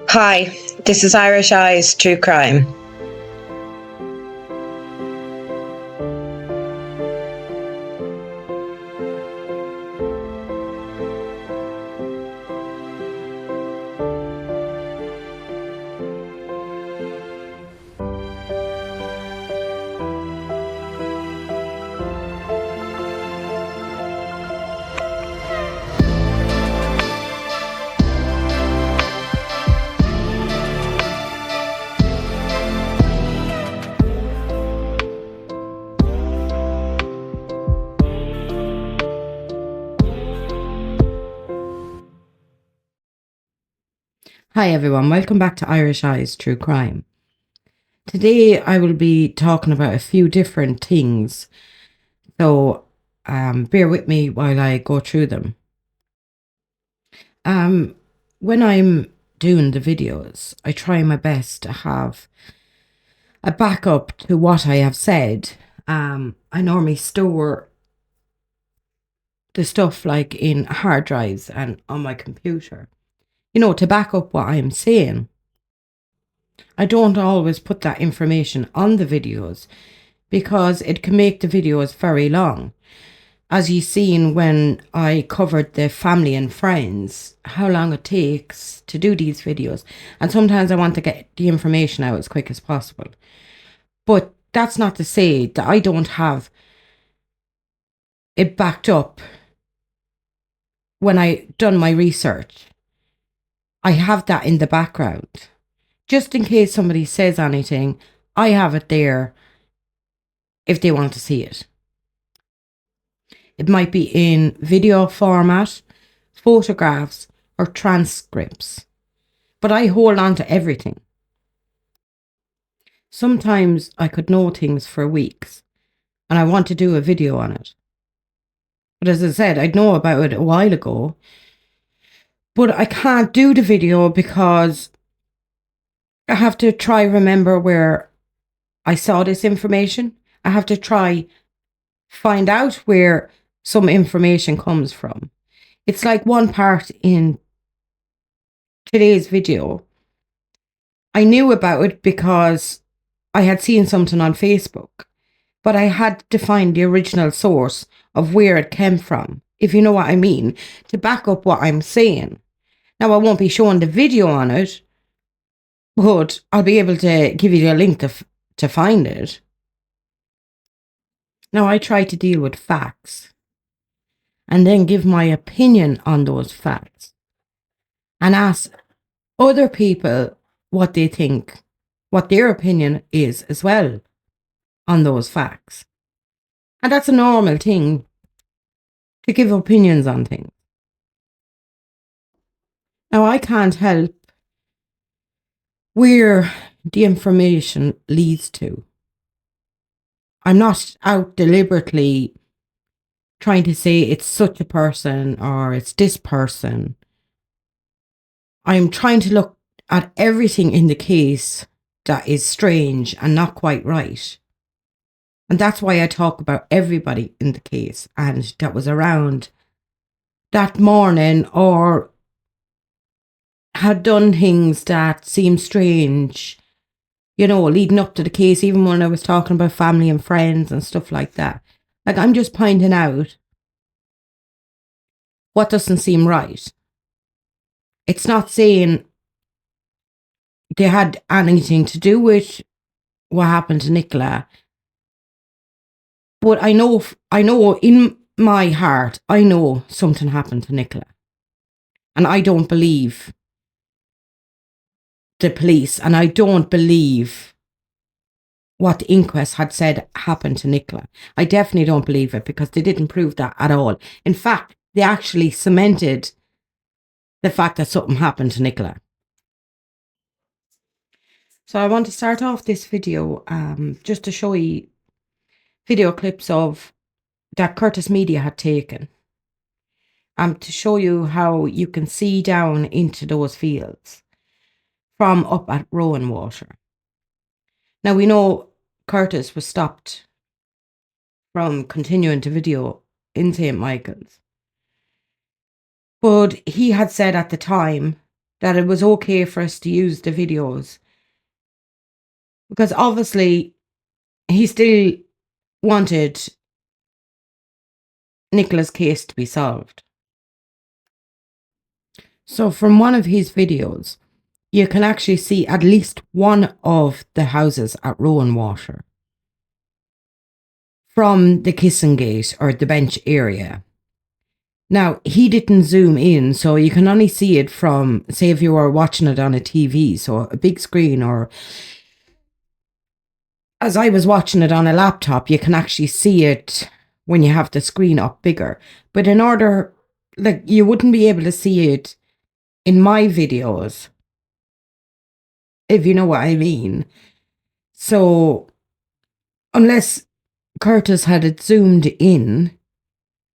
Hi, this is Irish Eyes True Crime. Hi everyone, welcome back to Irish Eyes True Crime. Today I will be talking about a few different things, so bear with me while I go through them. When I'm doing the videos, I try my best to have a backup to what I have said. I normally store the stuff like in hard drives and on my computer, to back up what I'm saying. I don't always put that information on the videos because it can make the videos very long. As you seen when I covered the family and friends, how long it takes to do these videos. And sometimes I want to get the information out as quick as possible. But that's not to say that I don't have it backed up when I done my research. I have that in the background. Just in case somebody says anything, I have it there if they want to see it. It might be in video format, photographs, or transcripts. But I hold on to everything. Sometimes I could know things for weeks and I want to do a video on it. But as I said, I'd know about it a while ago. But I can't do the video because I have to try remember where I saw this information. I have to try find out where some information comes from. It's like one part in today's video. I knew about it because I had seen something on Facebook, but I had to find the original source of where it came from, if you know what I mean, to back up what I'm saying. Now, I won't be showing the video on it, but I'll be able to give you the link to find it. Now, I try to deal with facts and then give my opinion on those facts and ask other people what they think, what their opinion is as well on those facts. And that's a normal thing to give opinions on things. Now, I can't help where the information leads to. I'm not out deliberately trying to say it's such a person or it's this person. I'm trying to look at everything in the case that is strange and not quite right. And that's why I talk about everybody in the case and that was around that morning or had done things that seemed strange, leading up to the case, even when I was talking about family and friends and stuff like that. Like, I'm just pointing out what doesn't seem right. It's not saying they had anything to do with what happened to Nicola. But I know in my heart, I know something happened to Nicola. And I don't believe the police, and I don't believe what the inquest had said happened to Nicola. I definitely don't believe it because they didn't prove that at all. In fact, they actually cemented the fact that something happened to Nicola. So I want to start off this video just to show you video clips of that Curtis Media had taken. To show you how you can see down into those fields from up at Rowan Water. Now we know Curtis was stopped from continuing to video in St. Michael's. But he had said at the time that it was okay for us to use the videos. Because obviously he still wanted Nicola's case to be solved. So from one of his videos, you can actually see at least one of the houses at Rowan Water from the kissing gate or the bench area. Now, he didn't zoom in, so you can only see it from, say, if you were watching it on a TV, so a big screen, or as I was watching it on a laptop, you can actually see it when you have the screen up bigger. But in order, like, you wouldn't be able to see it in my videos, if you know what I mean. So, unless Curtis had it zoomed in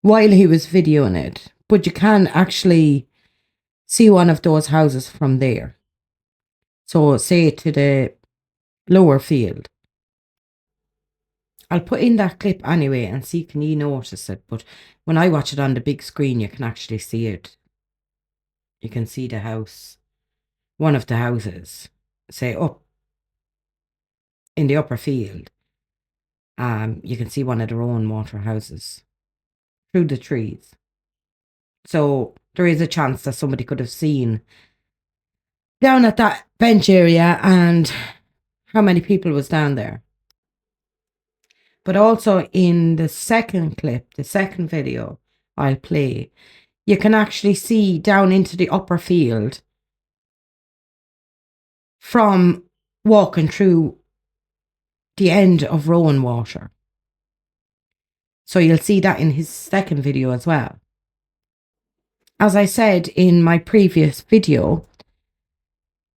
while he was videoing it, but you can actually see one of those houses from there. So, say to the lower field. I'll put in that clip anyway and see can you notice it. But when I watch it on the big screen, you can actually see it. You can see the house, one of the houses, say up in the upper field. You can see one of their own water houses through the trees. So there is a chance that somebody could have seen down at that bench area and how many people was down there. But also in the second clip, the second video I'll play, you can actually see down into the upper field from walking through the end of Rowan Water. So you'll see that in his second video as well. As I said in my previous video,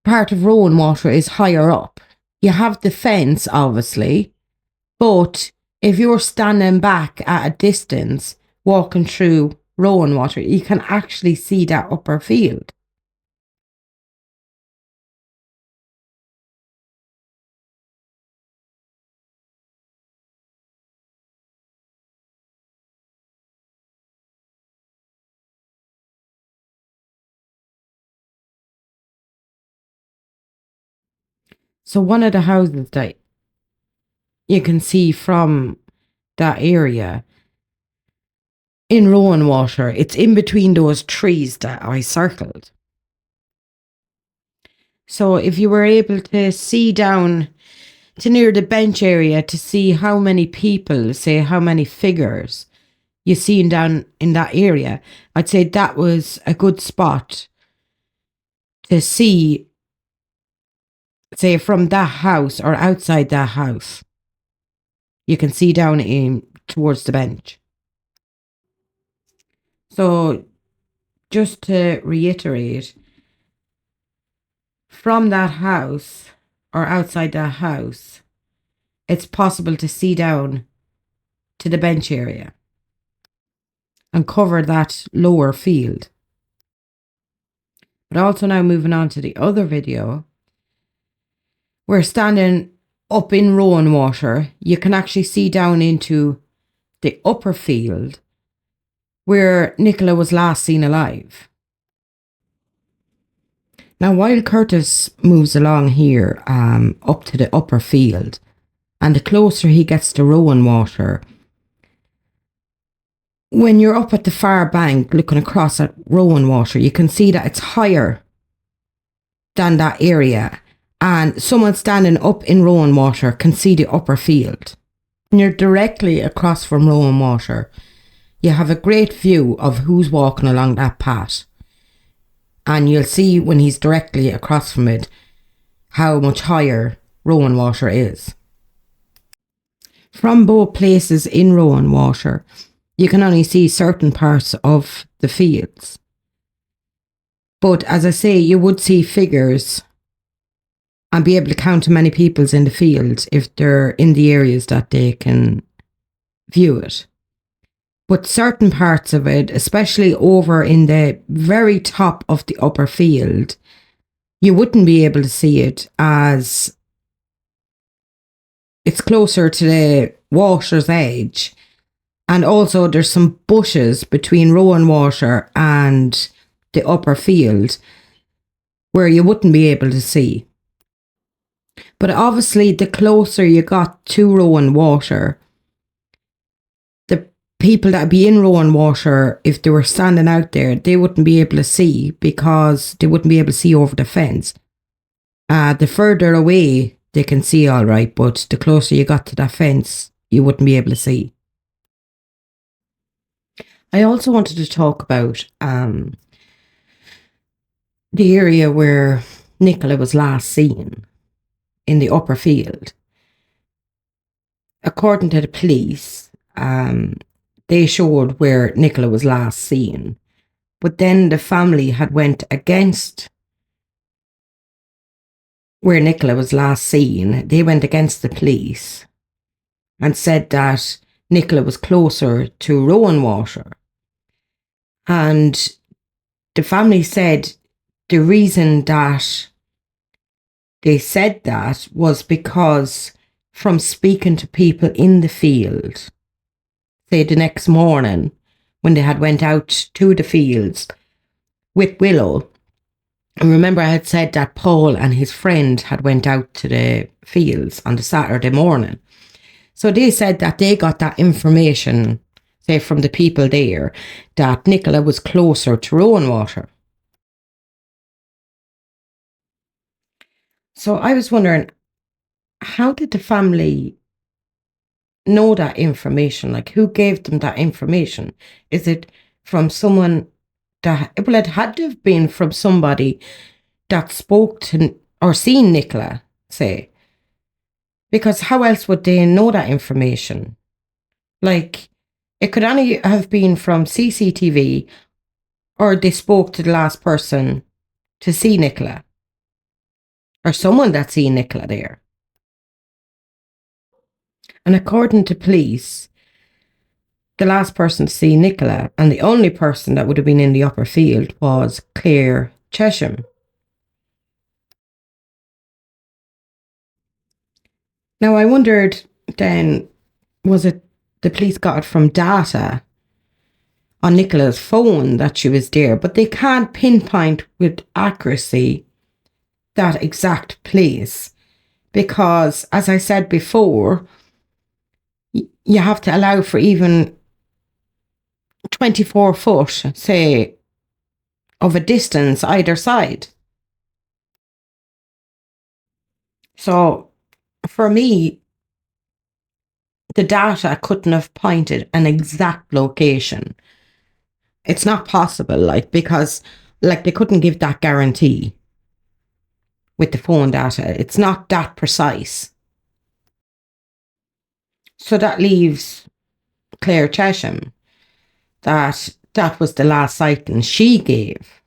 part of Rowan Water is higher up. You have the fence, obviously, but if you're standing back at a distance, walking through Rowan Water, you can actually see that upper field. So one of the houses that you can see from that area in Rowan Water, it's in between those trees that I circled. So if you were able to see down to near the bench area to see how many people, say how many figures you seen down in that area, I'd say that was a good spot to see, say from that house or outside that house. You can see down in towards the bench. So just to reiterate, from that house or outside that house, it's possible to see down to the bench area and cover that lower field. But also now moving on to the other video, we're standing up in Rowan Water. You can actually see down into the upper field where Nicola was last seen alive. Now, while Curtis moves along here up to the upper field, and the closer he gets to Rowan Water, when you're up at the far bank looking across at Rowan Water, you can see that it's higher than that area. And someone standing up in Rowan Water can see the upper field. When you're directly across from Rowan Water, you have a great view of who's walking along that path. And you'll see when he's directly across from it how much higher Rowan Water is. From both places in Rowan Water, you can only see certain parts of the fields. But as I say, you would see figures and be able to count how many people's in the field if they're in the areas that they can view it. But certain parts of it, especially over in the very top of the upper field, you wouldn't be able to see it as it's closer to the water's edge. And also there's some bushes between Rowan Water and the upper field where you wouldn't be able to see. But obviously, the closer you got to Rowan Water, the people that would be in Rowan Water, if they were standing out there, they wouldn't be able to see because they wouldn't be able to see over the fence. The further away, they can see all right, but the closer you got to that fence, you wouldn't be able to see. I also wanted to talk about the area where Nicola was last seen in the upper field. According to the police, they showed where Nicola was last seen, but then the family had went against where Nicola was last seen. They went against the police and said that Nicola was closer to Rowan Water. And the family said the reason that they said that was because from speaking to people in the field, say the next morning when they had went out to the fields with Willow. And remember, I had said that Paul and his friend had went out to the fields on the Saturday morning. So they said that they got that information, say from the people there, that Nicola was closer to Rowan Water. So I was wondering, how did the family know that information? Like, who gave them that information? Is it from someone that, well, it had to have been from somebody that spoke to or seen Nicola, say, because how else would they know that information? Like, it could only have been from CCTV, or they spoke to the last person to see Nicola, or someone that seen Nicola there. And according to police, the last person to see Nicola and the only person that would have been in the upper field was Claire Chesham. Now, I wondered then, was it the police got it from data on Nicola's phone that she was there, but they can't pinpoint with accuracy that exact place because, as I said before, you have to allow for even 24 foot, say, of a distance either side. So, for me, the data couldn't have pointed an exact location. It's not possible, like, because, like, they couldn't give that guarantee with the phone data. It's not that precise. So that leaves Claire Chesham, that was the last sighting she gave.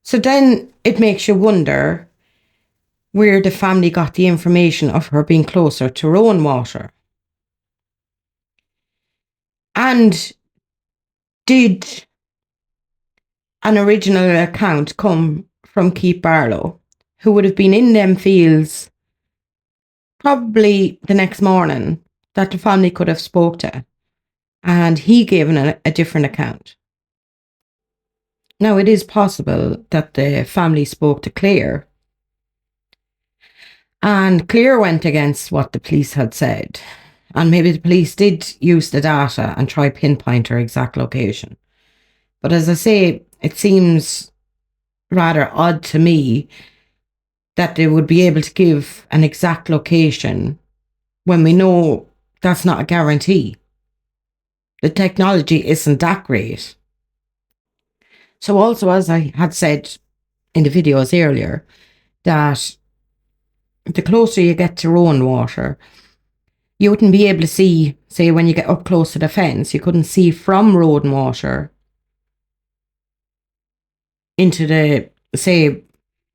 So then it makes you wonder where the family got the information of her being closer to Rowan Water. And did an original account come from Keith Barlow, who would have been in them fields probably the next morning, that the family could have spoke to, and he gave a different account? Now, it is possible that the family spoke to Claire, and Claire went against what the police had said, and maybe the police did use the data and try pinpoint her exact location. But as I say, it seems rather odd to me that they would be able to give an exact location when we know that's not a guarantee. The technology isn't that great. So also, as I had said in the videos earlier, that the closer you get to Rowan Water, you wouldn't be able to see, say, when you get up close to the fence, you couldn't see from Rowan Water into the, say,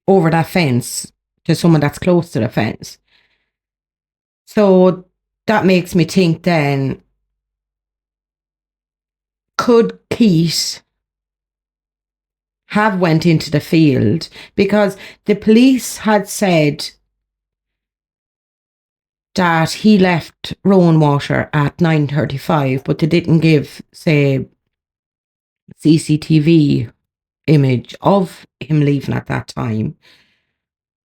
over that fence to someone that's close to the fence. So that makes me think then, could Keith have went into the field? Because the police had said that he left Rowan Water at 9:35, but they didn't give, say, CCTV image of him leaving at that time.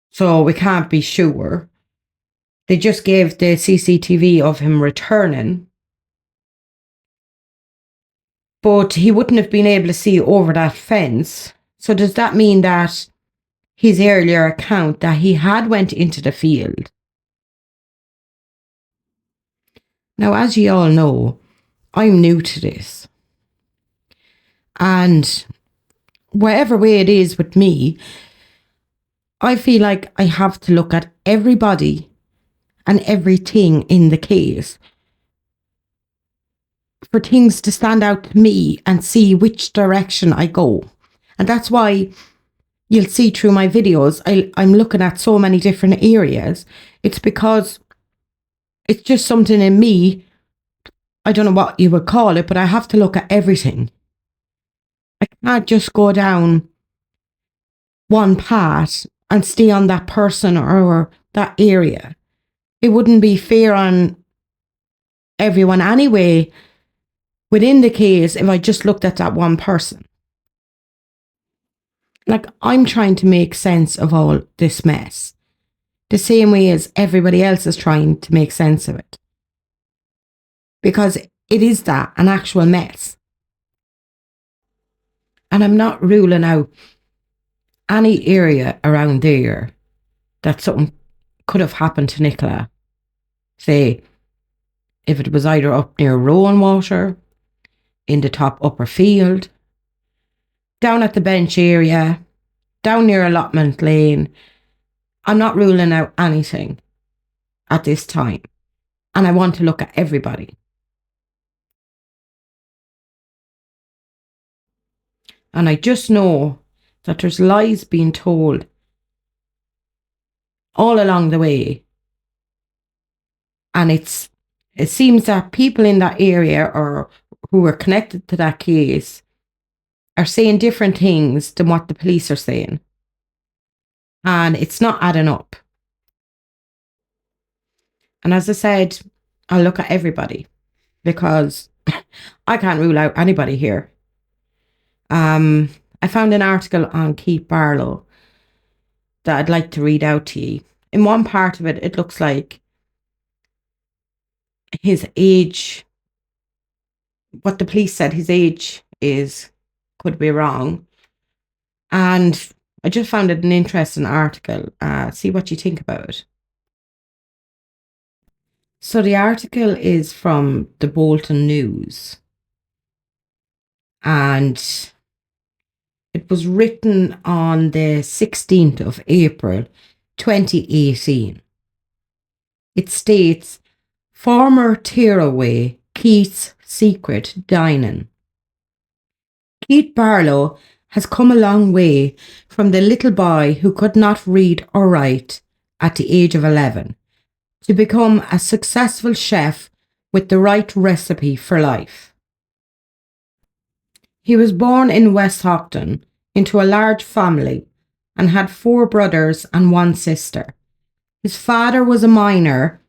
So we can't be sure. They just gave the CCTV of him returning. But he wouldn't have been able to see over that fence. So does that mean that his earlier account that he had went into the field? Now, as you all know, I'm new to this. And whatever way it is with me, I feel like I have to look at everybody and everything in the case for things to stand out to me and see which direction I go. And that's why you'll see through my videos, I'm looking at so many different areas. It's because it's just something in me. I don't know what you would call it, but I have to look at everything. I can't just go down one path and stay on that person or that area. It wouldn't be fair on everyone anyway within the case if I just looked at that one person. Like, I'm trying to make sense of all this mess, the same way as everybody else is trying to make sense of it. Because it is that, an actual mess. And I'm not ruling out any area around there that something could have happened to Nicola. Say, if it was either up near Rowan Water, in the top upper field, down at the bench area, down near Allotment Lane. I'm not ruling out anything at this time. And I want to look at everybody. And I just know that there's lies being told all along the way. And it seems that people in that area or who are connected to that case are saying different things than what the police are saying. And it's not adding up. And as I said, I'll look at everybody because I can't rule out anybody here. I found an article on Keith Barlow that I'd like to read out to you. In one part of it, it looks like his age, what the police said his age is, could be wrong. And I just found it an interesting article. See what you think about it. So the article is from the Bolton News. And it was written on the 16th of April, 2018. It states, former tearaway Keith's secret dining. Keith Barlow has come a long way from the little boy who could not read or write at the age of 11 to become a successful chef with the right recipe for life. He was born in West Houghton into a large family and had 4 brothers and 1 sister. His father was a miner,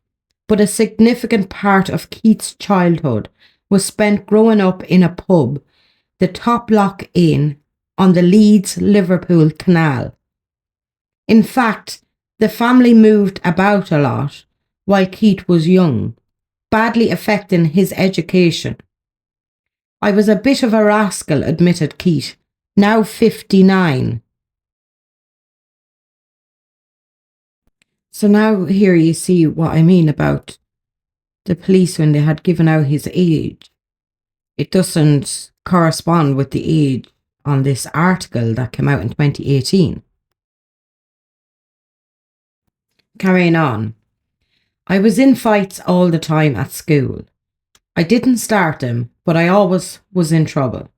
but a significant part of Keith's childhood was spent growing up in a pub, the Top Lock Inn, on the Leeds-Liverpool Canal. In fact, the family moved about a lot while Keith was young, badly affecting his education. I was a bit of a rascal, admitted Keith, now 59. So now here you see what I mean about the police when they had given out his age. It doesn't correspond with the age on this article that came out in 2018. Carrying on. I was in fights all the time at school. I didn't start them, but I always was in trouble.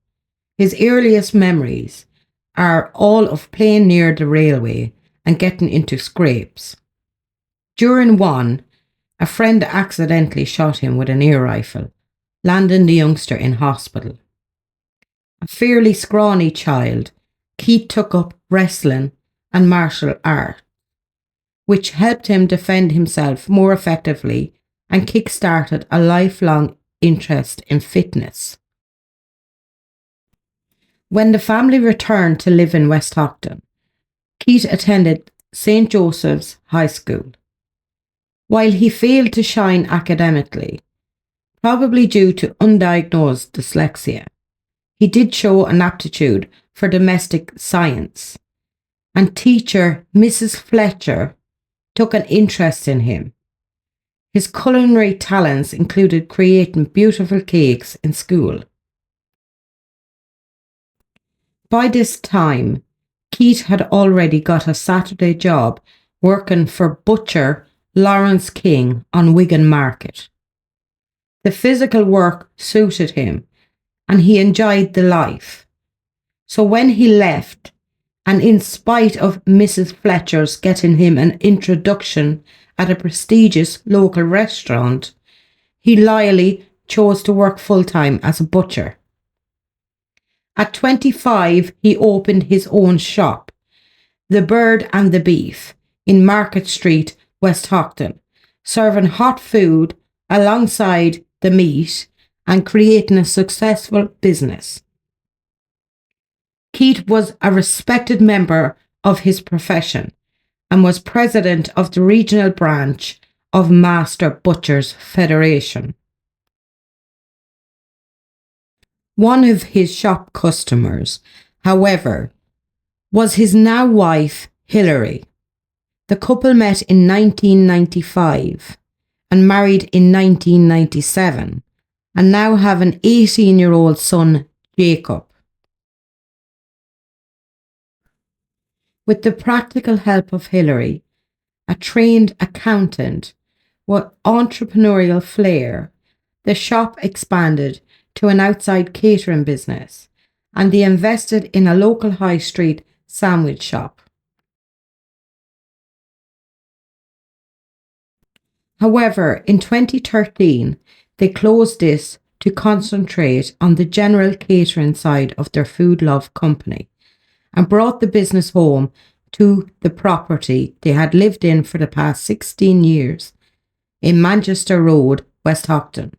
His earliest memories are all of playing near the railway and getting into scrapes. During one, a friend accidentally shot him with an air rifle, landing the youngster in hospital. A fairly scrawny child, Keith took up wrestling and martial art, which helped him defend himself more effectively and kick-started a lifelong interest in fitness. When the family returned to live in West Houghton, Keith attended St. Joseph's High School. While he failed to shine academically, probably due to undiagnosed dyslexia, he did show an aptitude for domestic science, and teacher Mrs. Fletcher took an interest in him. His culinary talents included creating beautiful cakes in school. By this time, Keith had already got a Saturday job working for butcher Lawrence King on Wigan Market. The physical work suited him, and he enjoyed the life. So when he left, and in spite of Mrs. Fletcher's getting him an introduction at a prestigious local restaurant, he loyally chose to work full-time as a butcher. At 25, he opened his own shop, The Bird and the Beef, in Market Street, West Houghton, serving hot food alongside the meat and creating a successful business. Keith was a respected member of his profession and was president of the regional branch of Master Butchers Federation. One of his shop customers, however, was his now wife, Hilary. The couple met in 1995 and married in 1997 and now have an 18-year-old son, Jacob. With the practical help of Hilary, a trained accountant with entrepreneurial flair, the shop expanded to an outside catering business, and they invested in a local high street sandwich shop. However, in 2013, they closed this to concentrate on the general catering side of their Food Love company and brought the business home to the property they had lived in for the past 16 years in Manchester Road, West Houghton.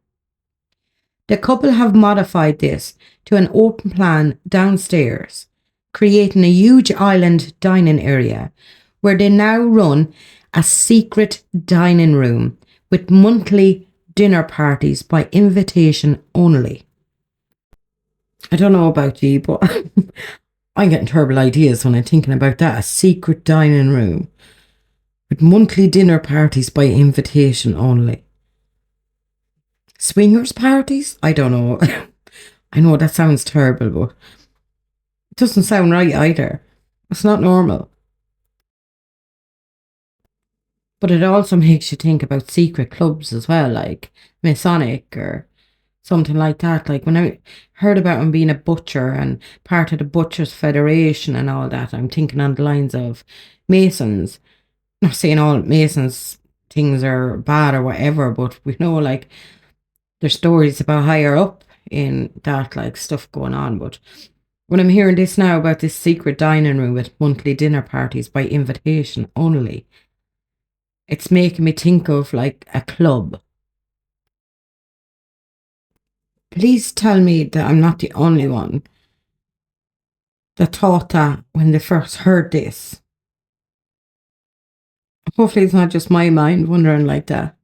The couple have modified this to an open plan downstairs, creating a huge island dining area where they now run a secret dining room with monthly dinner parties by invitation only. I don't know about you, but I'm getting terrible ideas when I'm thinking about that. A secret dining room with monthly dinner parties by invitation only. Swingers parties? I don't know. I know that sounds terrible, but it doesn't sound right either. It's not normal. But it also makes you think about secret clubs as well, like Masonic or something like that. Like when I heard about him being a butcher and part of the Butchers Federation and all that, I'm thinking on the lines of Masons. Not saying all Masons things are bad or whatever, but we know like there's stories about higher up in that like stuff going on. But when I'm hearing this now about this secret dining room with monthly dinner parties by invitation only, it's making me think of like a club. Please tell me that I'm not the only one that thought that when they first heard this. Hopefully it's not just my mind wondering like that.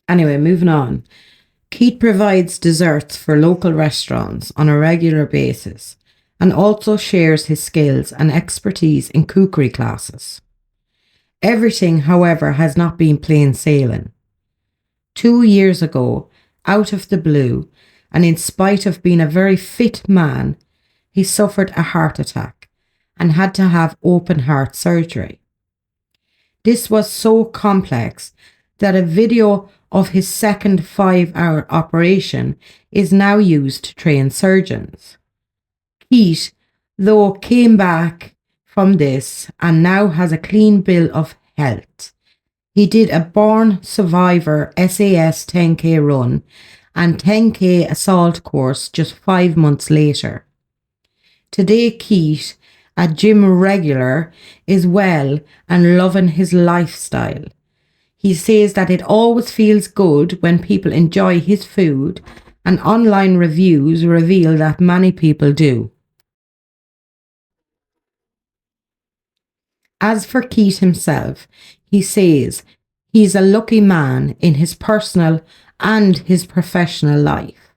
Anyway, moving on. Keith provides desserts for local restaurants on a regular basis and also shares his skills and expertise in cookery classes. Everything, however, has not been plain sailing. 2 years ago, out of the blue, and in spite of being a very fit man, he suffered a heart attack and had to have open heart surgery. This was so complex that a video of his second 5-hour operation is now used to train surgeons. Keith, though, came back from this and now has a clean bill of health. He did a Born Survivor SAS 10k run and 10k assault course just 5 months later. Today, Keith, a gym regular, is well and loving his lifestyle. He says that it always feels good when people enjoy his food, and online reviews reveal that many people do. As for Keith himself, he says he's a lucky man in his personal and his professional life,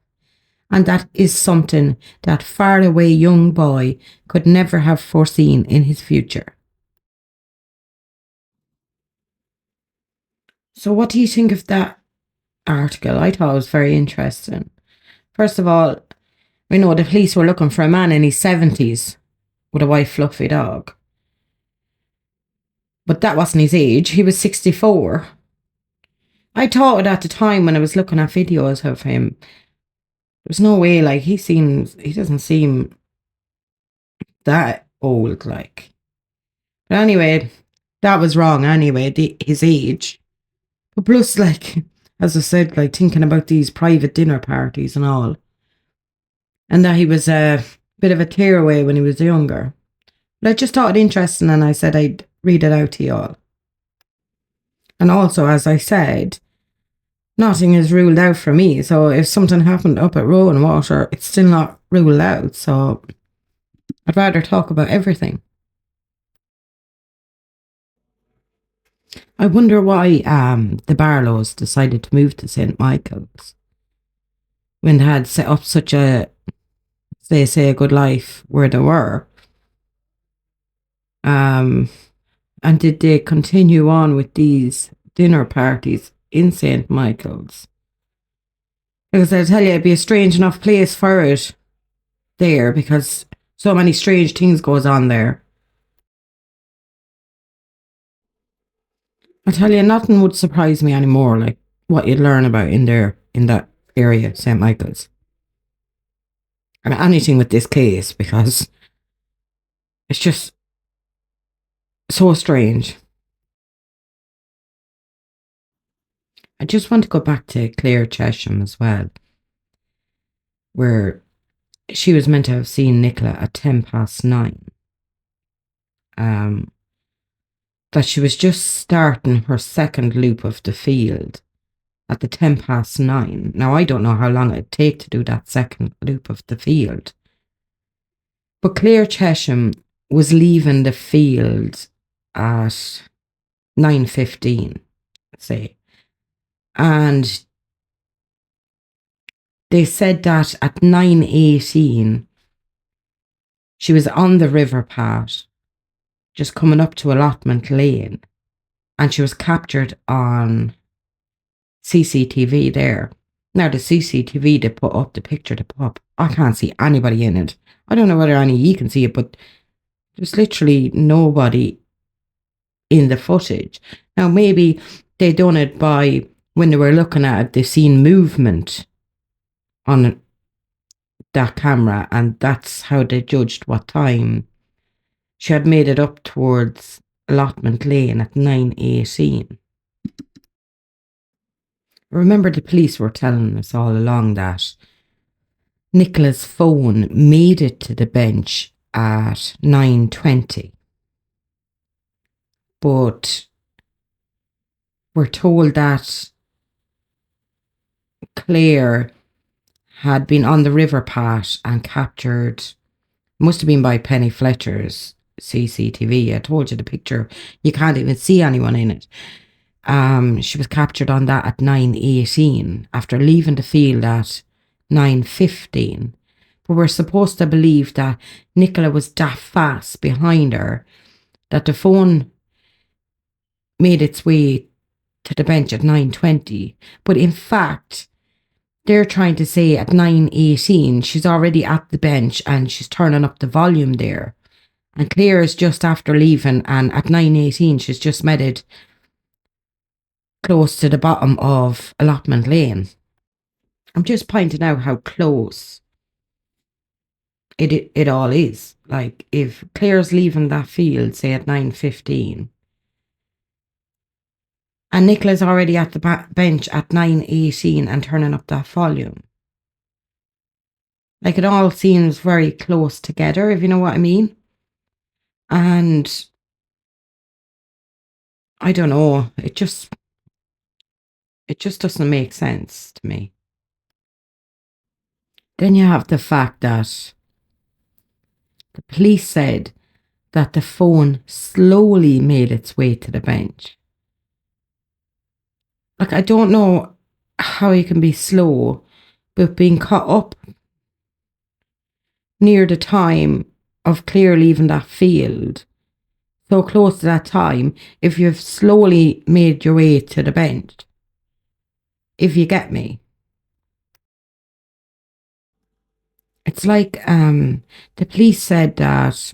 and that is something that faraway young boy could never have foreseen in his future. So what do you think of that article? I thought it was very interesting. First of all, we know the police were looking for a man in his 70s with a white fluffy dog. But that wasn't his age. He was 64. I thought it at the time when I was looking at videos of him. There's no way, like, he doesn't seem that old, like. But anyway, that was wrong anyway, his age. But plus, like, as I said, like, thinking about these private dinner parties and all. And that he was a bit of a tearaway when he was younger. But I just thought it interesting, and I said I'd read it out to you all. And also, as I said, nothing is ruled out for me. So if something happened up at Rowan Water, it's still not ruled out. So I'd rather talk about everything. I wonder why the Barlows decided to move to St. Michael's when they had set up such a, they say, a good life where they were. And did they continue on with these dinner parties in St. Michael's? Because I tell you, it'd be a strange enough place for it there, because so many strange things goes on there. I tell you, nothing would surprise me anymore, like what you'd learn about in that area, St. Michael's. And anything with this case, because it's just so strange. I just want to go back to Claire Chesham as well, where she was meant to have seen Nicola at 9:10. That she was just starting her second loop of the field at the 9:10. Now, I don't know how long it'd take to do that second loop of the field. But Claire Chesham was leaving the field at 9:15, say. And they said that at 9:18, she was on the river path, just coming up to Allotment Lane, and she was captured on CCTV there. Now, the CCTV they put up, the picture they put up, I can't see anybody in it. I don't know whether any of you can see it, but there's literally nobody in the footage. Now, maybe they done it by, when they were looking at it, they seen movement on that camera, and that's how they judged what time she had made it up towards Allotment Lane at 9:18. Remember, the police were telling us all along that Nicola's phone made it to the bench at 9:20. But we're told that Claire had been on the river path and captured, must have been by Penny Fletcher's CCTV. I told you the picture, you can't even see anyone in it. She was captured on that at 9:18 after leaving the field at 9:15. But we're supposed to believe that Nicola was that fast behind her that the phone made its way to the bench at 9:20. But in fact, they're trying to say at 9:18 she's already at the bench and she's turning up the volume there. And Claire is just after leaving, and at 9:18 she's just made it close to the bottom of Allotment Lane. I'm just pointing out how close it all is. Like, if Claire's leaving that field, say at 9:15, and Nicola's already at the bench at 9:18 and turning up that volume. Like, it all seems very close together, if you know what I mean. And I don't know, it just It just doesn't make sense to me. Then you have the fact that the police said that the phone slowly made its way to the bench. Like, I don't know how you can be slow, but being caught up near the time of Claire leaving that field, so close to that time, if you've slowly made your way to the bench. If you get me. It's like the police said that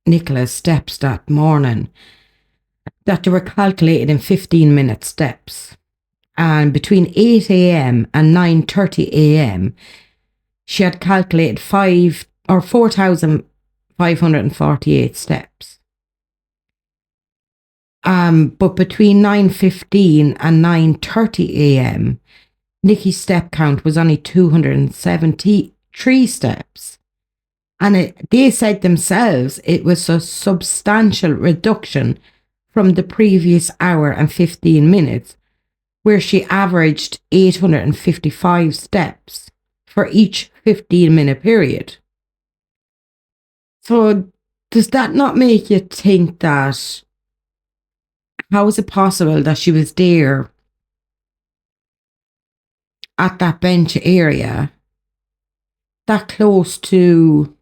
Nicola's steps that morning, that they were calculated in 15-minute steps. And between 8 a.m. and 9:30 a.m., she had calculated 4,548 steps. But between 9:15 and 9:30 a.m., Nikki's step count was only 273 steps. And they said themselves it was a substantial reduction from the previous hour and 15 minutes, where she averaged 855 steps for each 15-minute period. So does that not make you think that, how is it possible that she was there at that bench area, that close to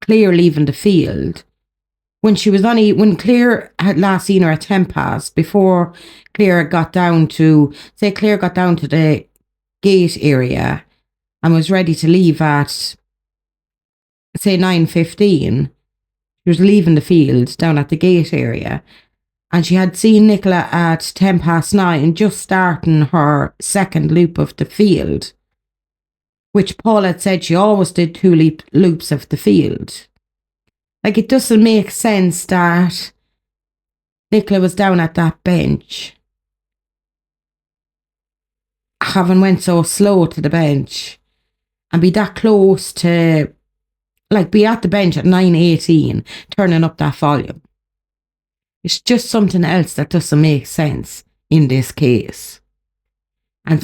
Claire leaving the field, when Claire had last seen her at 10 past, before Claire got down to the gate area and was ready to leave at, say, 9:15. She was leaving the field down at the gate area, and she had seen Nicola at 10 past 9, just starting her second loop of the field, which Paul had said she always did 2 loops of the field. Like, it doesn't make sense that Nicola was down at that bench, having went so slow to the bench, and be that close to, like, be at the bench at 9:18, turning up that volume. It's just something else that doesn't make sense in this case. And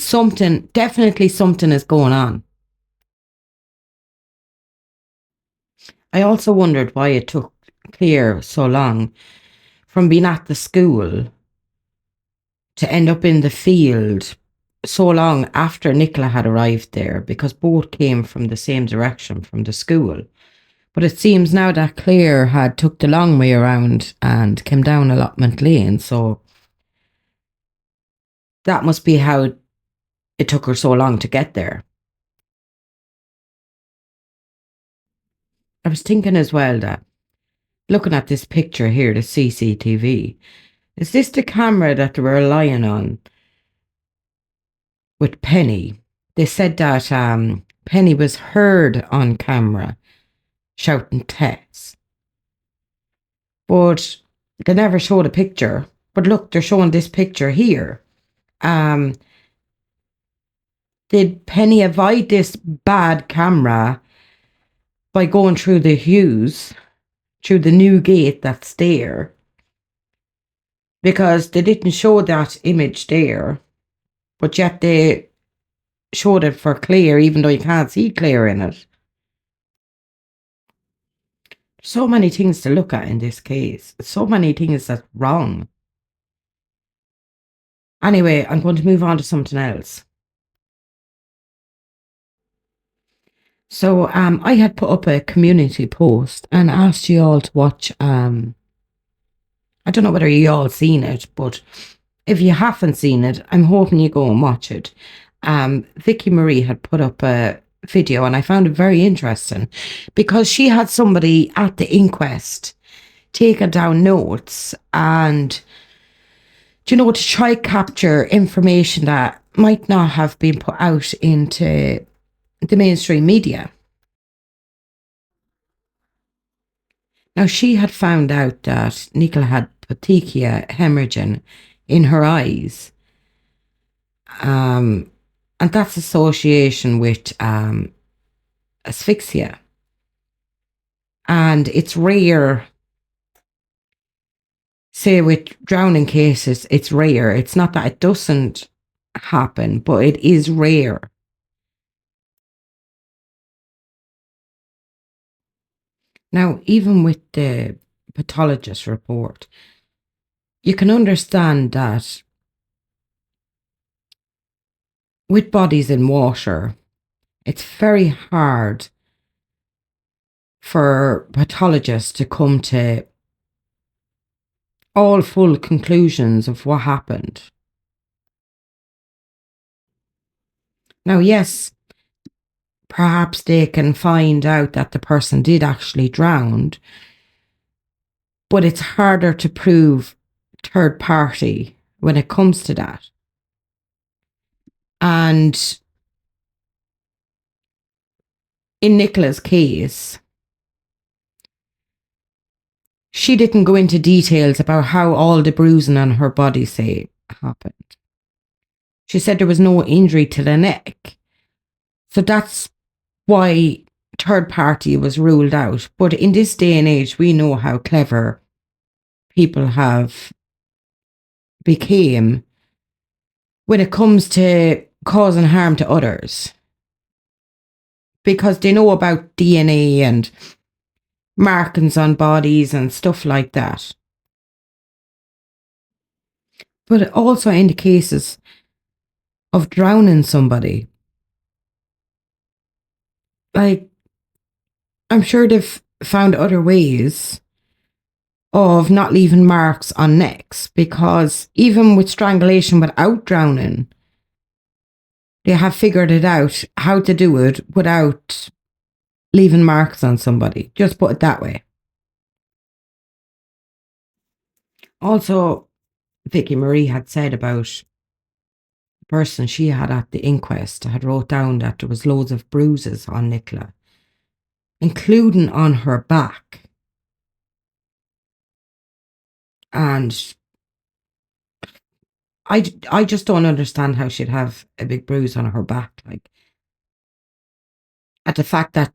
definitely something is going on. I also wondered why it took Claire so long from being at the school to end up in the field so long after Nicola had arrived there, because both came from the same direction from the school. But it seems now that Claire had took the long way around and came down Allotment Lane, so that must be how it took her so long to get there. I was thinking as well that, looking at this picture here, the CCTV, is this the camera that they were relying on with Penny? They said that Penny was heard on camera shouting Tess, but they never showed a picture. But look, they're showing this picture here. Did Penny avoid this bad camera by going through the Hughes, through the new gate that's there? Because they didn't show that image there, but yet they showed it for Claire, even though you can't see Claire in it. So many things to look at in this case. So many things that's wrong. Anyway, I'm going to move on to something else. So I had put up a community post and asked you all to watch, I don't know whether you all seen it, but if you haven't seen it, I'm hoping you go and watch it. Vicky Marie had put up a video and I found it very interesting, because she had somebody at the inquest taking down notes and, to try capture information that might not have been put out into the mainstream media. Now, she had found out that Nicola had petechia hemorrhaging in her eyes. And that's association with asphyxia. And it's rare say with drowning cases, it's rare. It's not that it doesn't happen, but it is rare. Now, even with the pathologist report, you can understand that with bodies in water, it's very hard for pathologists to come to all full conclusions of what happened. Now, yes, perhaps they can find out that the person did actually drown, but it's harder to prove third party when it comes to that. And in Nicola's case, she didn't go into details about how all the bruising on her body, say, happened. She said there was no injury to the neck. So that's why third party was ruled out. But in this day and age, we know how clever people have became when it comes to causing harm to others. Because they know about DNA and markings on bodies and stuff like that. But also in the cases of drowning somebody, like, I'm sure they've found other ways of not leaving marks on necks, because even with strangulation without drowning, they have figured it out how to do it without leaving marks on somebody. Just put it that way. Also, Vicky Marie had said about the person she had at the inquest had wrote down that there was loads of bruises on Nicola, including on her back. And I just don't understand how she'd have a big bruise on her back. Like, at the fact that,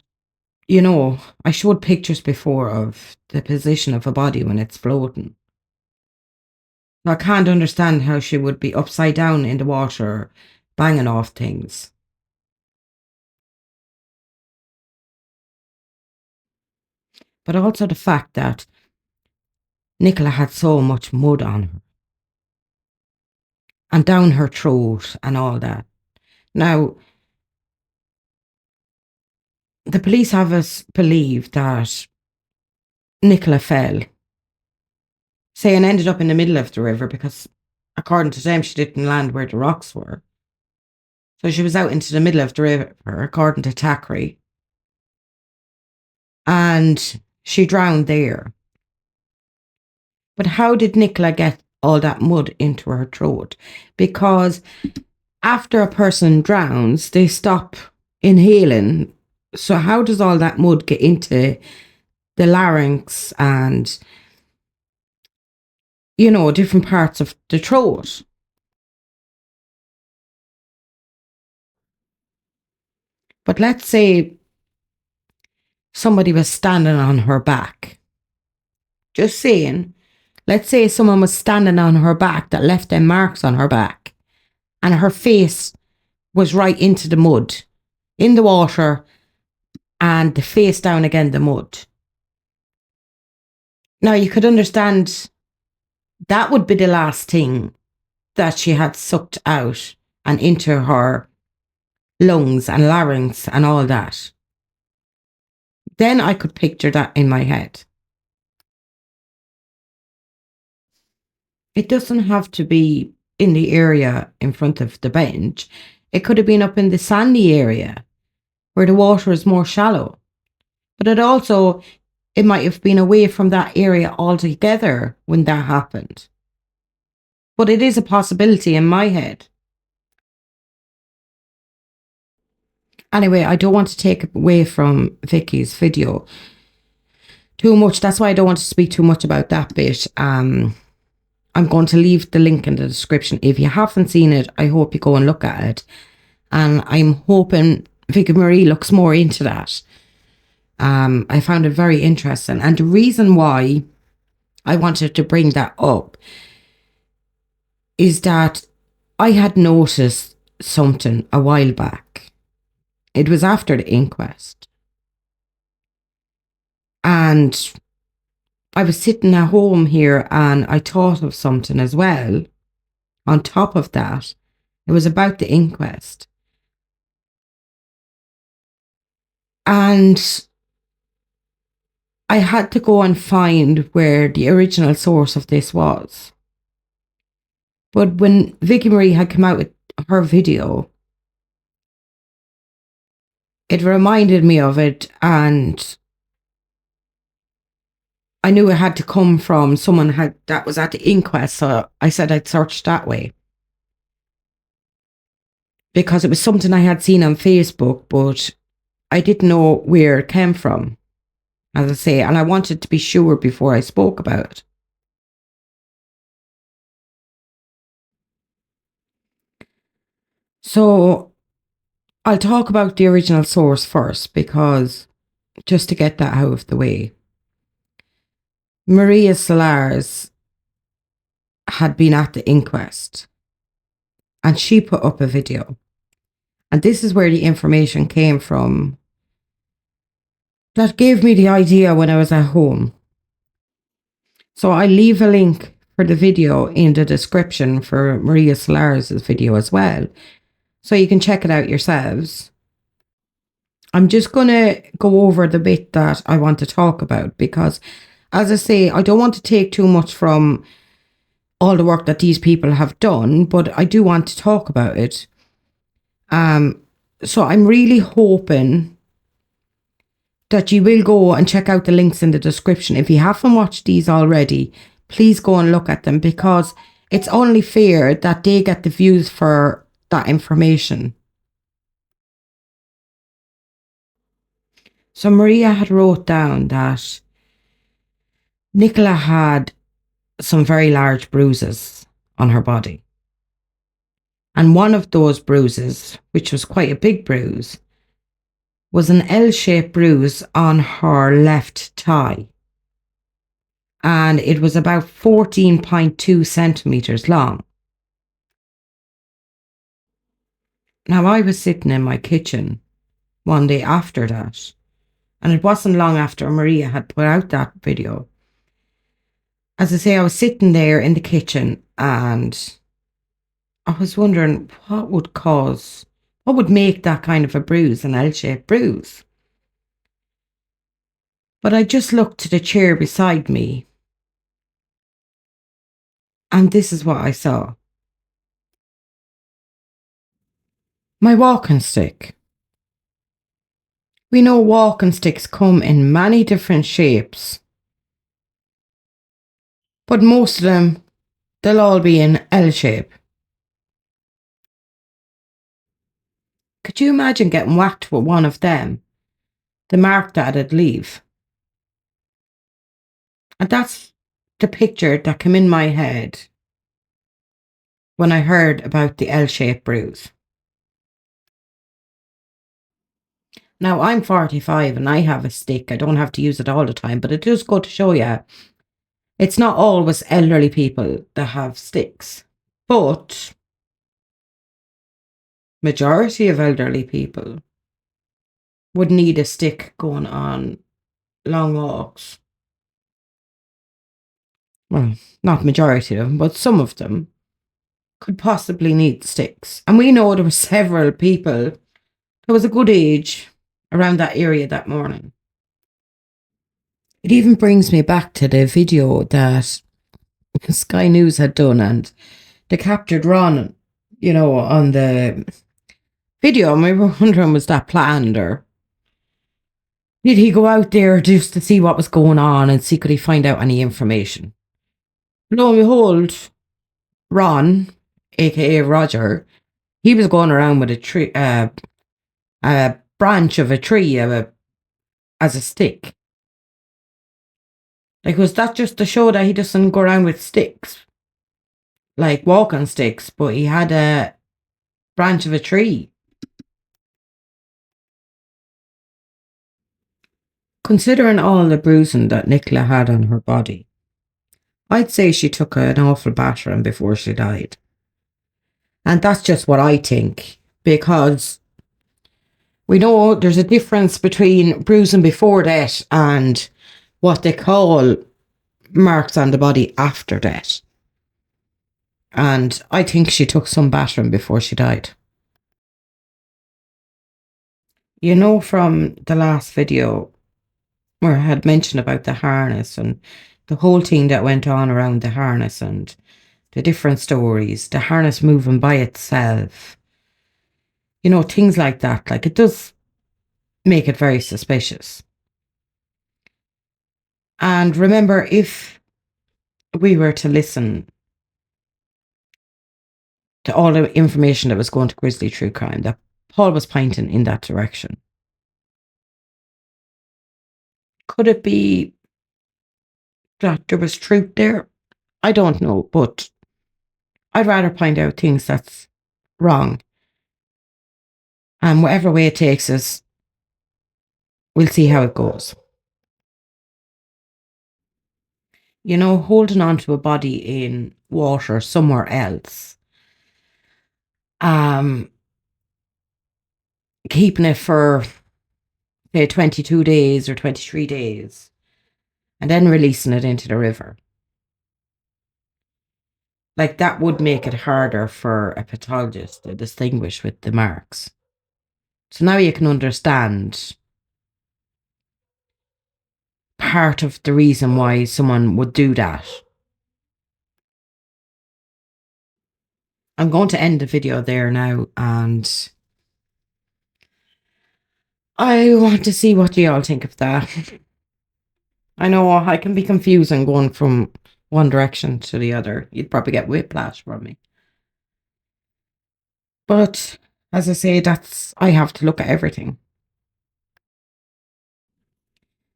you know, I showed pictures before of the position of a body when it's floating. I can't understand how she would be upside down in the water, banging off things. But also the fact that Nicola had so much mud on her and down her throat and all that. Now, the police have us believe that Nicola fell, say, and ended up in the middle of the river, because according to them, she didn't land where the rocks were. So she was out into the middle of the river, according to Thackeray. And she drowned there. But how did Nicola get all that mud into her throat? Because after a person drowns, they stop inhaling. So how does all that mud get into the larynx and, you know, different parts of the throat? But let's say somebody was standing on her back. Just saying. Let's say someone was standing on her back that left them marks on her back, and her face was right into the mud, in the water, and the face down again, the mud. Now, you could understand that would be the last thing that she had sucked out and into her lungs and larynx and all that. Then I could picture that in my head. It doesn't have to be in the area in front of the bench. It could have been up in the sandy area where the water is more shallow. But it might have been away from that area altogether when that happened. But it is a possibility in my head. Anyway, I don't want to take away from Vicky's video too much. That's why I don't want to speak too much about that bit. I'm going to leave the link in the description. If you haven't seen it, I hope you go and look at it. And I'm hoping Vicky Marie looks more into that. I found it very interesting. And the reason why I wanted to bring that up is that I had noticed something a while back. It was after the inquest. And I was sitting at home here and I thought of something as well. On top of that, it was about the inquest. And I had to go and find where the original source of this was. But when Vicky Marie had come out with her video, it reminded me of it, and I knew it had to come from someone that was at the inquest, so I said I'd search that way. Because it was something I had seen on Facebook, but I didn't know where it came from, as I say, and I wanted to be sure before I spoke about it. So I'll talk about the original source first, because just to get that out of the way. Maria Solars had been at the inquest and she put up a video. And this is where the information came from that gave me the idea when I was at home. So I leave a link for the video in the description for Maria Solars' video as well, so you can check it out yourselves. I'm just going to go over the bit that I want to talk about because, as I say, I don't want to take too much from all the work that these people have done, but I do want to talk about it. So I'm really hoping that you will go and check out the links in the description. If you haven't watched these already, please go and look at them, because it's only fair that they get the views for that information. So Maria had wrote down that Nicola had some very large bruises on her body. And one of those bruises, which was quite a big bruise, was an L-shaped bruise on her left thigh. And it was about 14.2 centimetres long. Now, I was sitting in my kitchen one day after that, and it wasn't long after Maria had put out that video. As I say, I was sitting there in the kitchen and I was wondering what would make that kind of a bruise, an L-shaped bruise. But I just looked to the chair beside me, and this is what I saw. My walking stick. We know walking sticks come in many different shapes, but most of them, they'll all be in L shape. Could you imagine getting whacked with one of them? The mark that it'd leave. And that's the picture that came in my head when I heard about the L-shaped bruise. Now, I'm 45 and I have a stick. I don't have to use it all the time, but it does go to show you, it's not always elderly people that have sticks, but majority of elderly people would need a stick going on long walks. Well, not majority of them, but some of them could possibly need sticks. And we know there were several people that was a good age around that area that morning. It even brings me back to the video that Sky News had done, and they captured Ron, on the video, and we were wondering, was that planned, or did he go out there just to see what was going on and see could he find out any information? Lo and behold, Ron, aka Roger, he was going around with a branch of a tree as a stick. Like, was that just to show that he doesn't go around with sticks, like walking sticks, but he had a branch of a tree? Considering all the bruising that Nicola had on her body, I'd say she took an awful battering before she died. And that's just what I think, because we know there's a difference between bruising before death and what they call marks on the body after death. And I think she took some battering before she died. You know, from the last video where I had mentioned about the harness and the whole thing that went on around the harness and the different stories, the harness moving by itself, you know, things like that. Like, it does make it very suspicious. And remember, if we were to listen to all the information that was going to Grizzly True Crime, that Paul was pointing in that direction. Could it be that there was truth there? I don't know, but I'd rather point out things that's wrong. And whatever way it takes us, we'll see how it goes. You know, holding on to a body in water somewhere else, keeping it for, say, 22 days or 23 days, and then releasing it into the river. Like, that would make it harder for a pathologist to distinguish with the marks. So now you can understand part of the reason why someone would do that. I'm going to end the video there now, and I want to see what you all think of that. I know I can be confusing going from one direction to the other. You'd probably get whiplash from me. But as I say, I have to look at everything.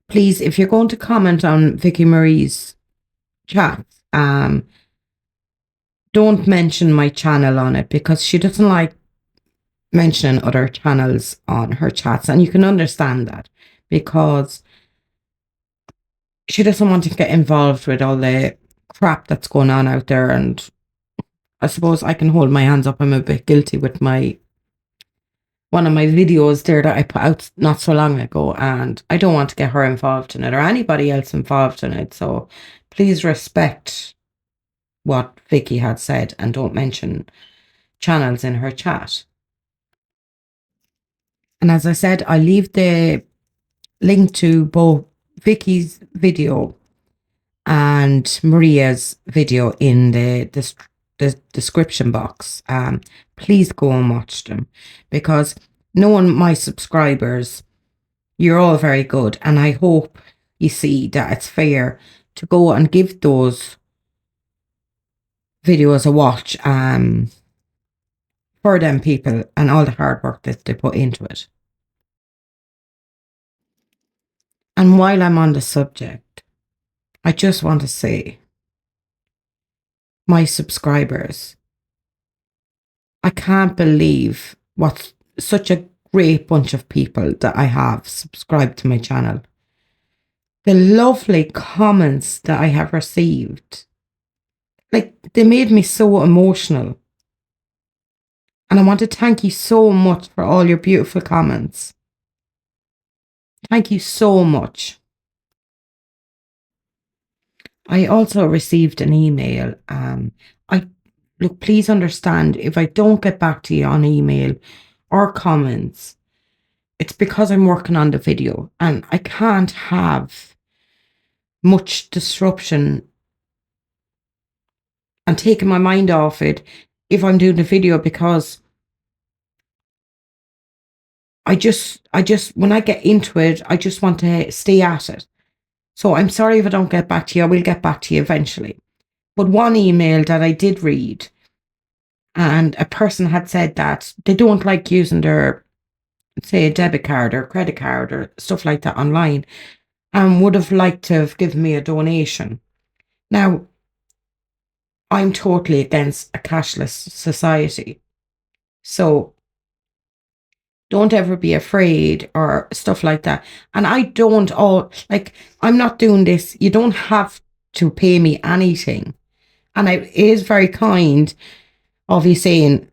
Please, if you're going to comment on Vicky Marie's chat, don't mention my channel on it, because she doesn't like mentioning other channels on her chats. And you can understand that, because she doesn't want to get involved with all the crap that's going on out there. And I suppose I can hold my hands up. I'm a bit guilty with one of my videos there that I put out not so long ago, and I don't want to get her involved in it or anybody else involved in it. So please respect what Vicky had said and don't mention channels in her chat. And as I said, I leave the link to both Vicky's video and Maria's video in the description box. Please go and watch them, because knowing my subscribers, you're all very good, and I hope you see that it's fair to go and give those videos a watch for them people and all the hard work that they put into it. And while I'm on the subject, I just want to say, my subscribers, I can't believe what such a great bunch of people that I have subscribed to my channel. The lovely comments that I have received, like, they made me so emotional. And I want to thank you so much for all your beautiful comments. Thank you so much. I also received an email. Look, please understand if I don't get back to you on email or comments, it's because I'm working on the video and I can't have much disruption and taking my mind off it if I'm doing the video, because I just, when I get into it, I just want to stay at it. So I'm sorry if I don't get back to you. I will get back to you eventually. But one email that I did read, and a person had said that they don't like using their, say, a debit card or credit card or stuff like that online, and would have liked to have given me a donation. Now, I'm totally against a cashless society. So don't ever be afraid or stuff like that. And I don't I'm not doing this. You don't have to pay me anything. And it is very kind of you saying,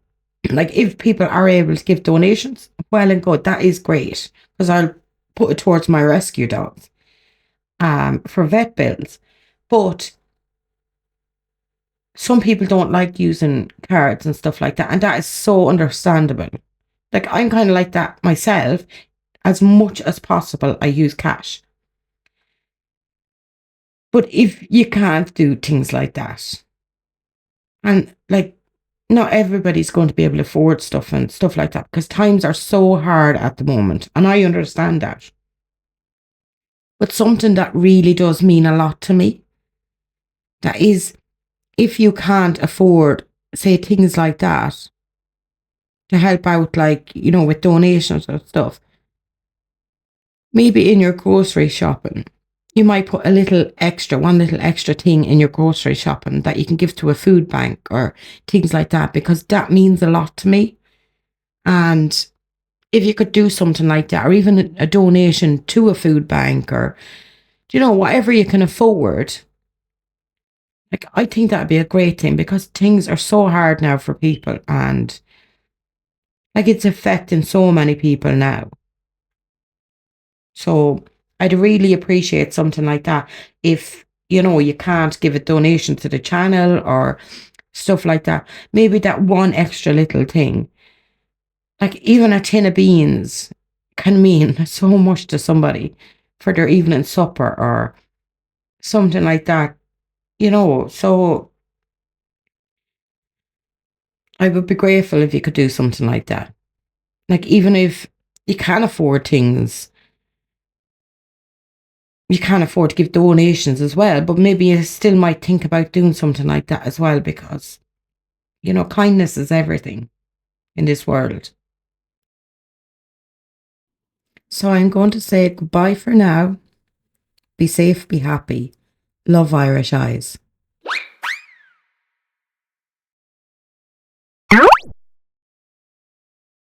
like, if people are able to give donations, well and good, that is great, because I'll put it towards my rescue dogs for vet bills. But some people don't like using cards and stuff like that, and that is so understandable. Like, I'm kind of like that myself. As much as possible, I use cash. But if you can't do things like that, and like, not everybody's going to be able to afford stuff and stuff like that, because times are so hard at the moment, and I understand that. But something that really does mean a lot to me, that is, if you can't afford, say, things like that, to help out, like, with donations and stuff, maybe in your grocery shopping, you might put one little extra thing in your grocery shopping that you can give to a food bank or things like that, because that means a lot to me. And if you could do something like that, or even a donation to a food bank, or, whatever you can afford, like, I think that'd be a great thing, because things are so hard now for people, and like, it's affecting so many people now. So I'd really appreciate something like that. If, you can't give a donation to the channel or stuff like that, maybe that one extra little thing, like even a tin of beans, can mean so much to somebody for their evening supper or something like that, So I would be grateful if you could do something like that. Like, even if you can't afford things, you can't afford to give donations as well, but maybe you still might think about doing something like that as well, because, kindness is everything in this world. So I'm going to say goodbye for now. Be safe, be happy. Love, Irish Eyes.